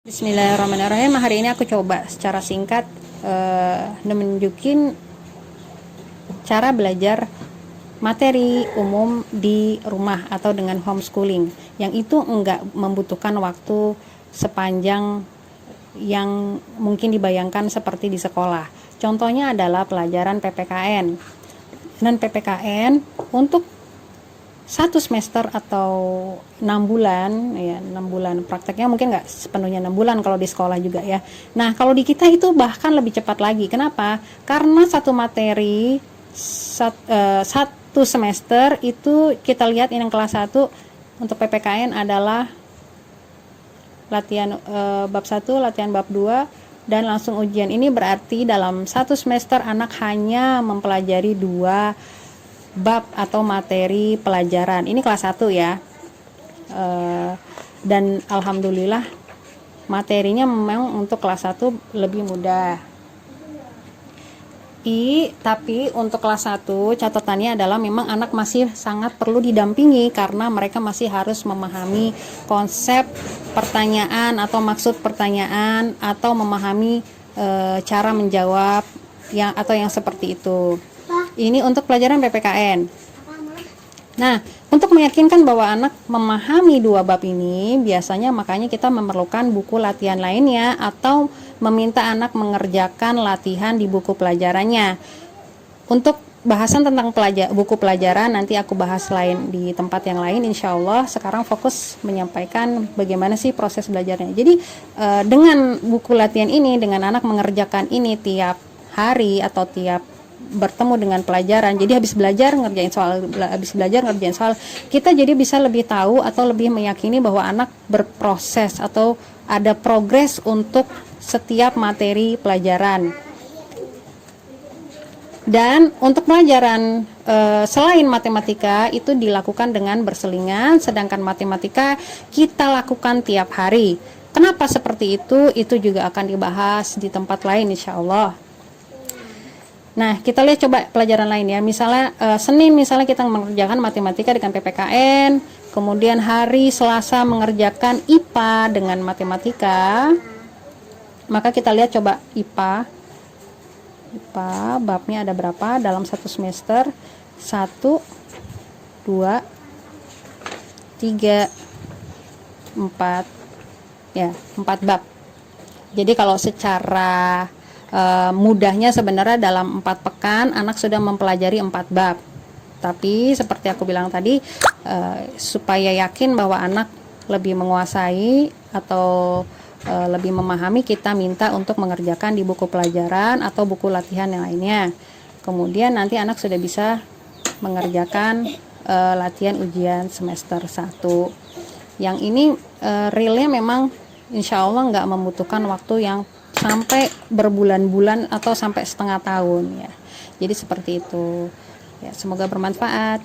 Bismillahirrahmanirrahim. Hari ini aku coba secara singkat menunjukin cara belajar materi umum di rumah atau dengan homeschooling, yang itu enggak membutuhkan waktu sepanjang yang mungkin dibayangkan seperti di sekolah. Contohnya adalah pelajaran PPKN. Dan PPKN untuk 1 semester atau 6 bulan, ya 6 bulan prakteknya mungkin nggak sepenuhnya 6 bulan kalau di sekolah juga ya. Nah kalau di kita itu bahkan lebih cepat lagi. Kenapa? Karena satu materi satu semester itu kita lihat yang kelas 1 untuk PPKN adalah latihan bab 1, latihan bab 2 dan langsung ujian. Ini berarti dalam 1 semester anak hanya mempelajari 2 bab atau materi pelajaran. Ini kelas 1 ya. Dan alhamdulillah materinya memang untuk kelas 1 lebih mudah. Tapi untuk kelas 1 catatannya adalah memang anak masih sangat perlu didampingi karena mereka masih harus memahami konsep pertanyaan atau maksud pertanyaan atau memahami cara menjawab yang seperti itu. Ini untuk pelajaran PPKN. Nah, untuk meyakinkan bahwa anak memahami 2 bab ini, biasanya makanya kita memerlukan buku latihan lainnya atau meminta anak mengerjakan latihan di buku pelajarannya. Untuk bahasan tentang buku pelajaran nanti aku bahas lain di tempat yang lain, insya Allah. Sekarang fokus menyampaikan bagaimana sih proses belajarnya. Jadi dengan buku latihan ini, dengan anak mengerjakan ini tiap hari atau tiap bertemu dengan pelajaran, jadi habis belajar ngerjain soal, kita jadi bisa lebih tahu atau lebih meyakini bahwa anak berproses atau ada progres untuk setiap materi pelajaran. Dan untuk pelajaran selain matematika itu dilakukan dengan berselingan, sedangkan matematika kita lakukan tiap hari. Kenapa seperti itu? Itu juga akan dibahas di tempat lain insya Allah. Nah, kita lihat coba pelajaran lain ya. Misalnya Senin misalnya kita mengerjakan matematika dengan PPKN, kemudian hari Selasa mengerjakan IPA dengan matematika. Maka kita lihat coba IPA babnya ada berapa dalam 1 semester? 1, 2, 3, 4. Ya, 4 bab. Jadi kalau secara mudahnya sebenarnya dalam 4 pekan anak sudah mempelajari 4 bab. Tapi seperti aku bilang tadi, supaya yakin bahwa anak lebih menguasai atau lebih memahami, kita minta untuk mengerjakan di buku pelajaran atau buku latihan yang lainnya. Kemudian nanti anak sudah bisa mengerjakan latihan ujian semester 1. Yang ini realnya memang insya Allah nggak membutuhkan waktu yang sampai berbulan-bulan atau sampai setengah tahun ya. Jadi seperti itu. Ya, semoga bermanfaat.